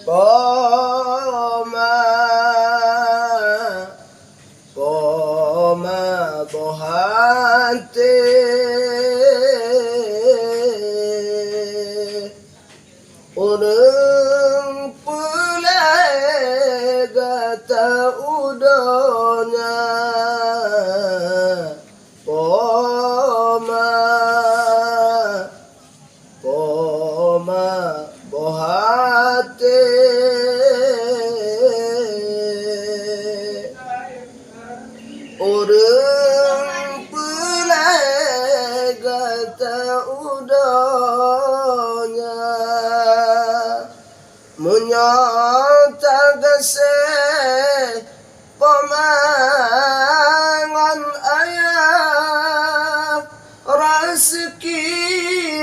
Poma bohante urang pulai gata udonya poma bohate urang pulai gata udonya munyata gase pamangan ayah rezeki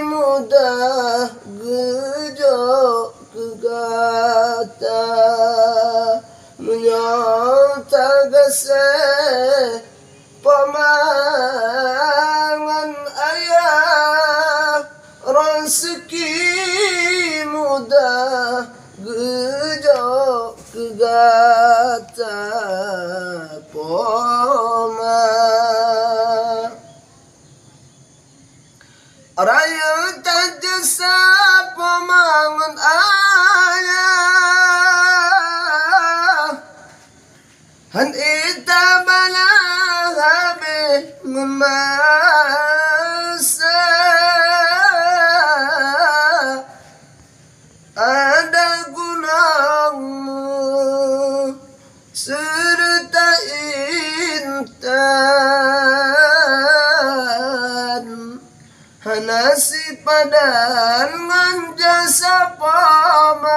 mudah gejo kegata munyata gase pamangan ayah rezeki mudah gejo kegata poma raya tajasa pamangan ayah han ita balahabe ngemasa ada gunamu serta intan hanasi padan ngan jasa paman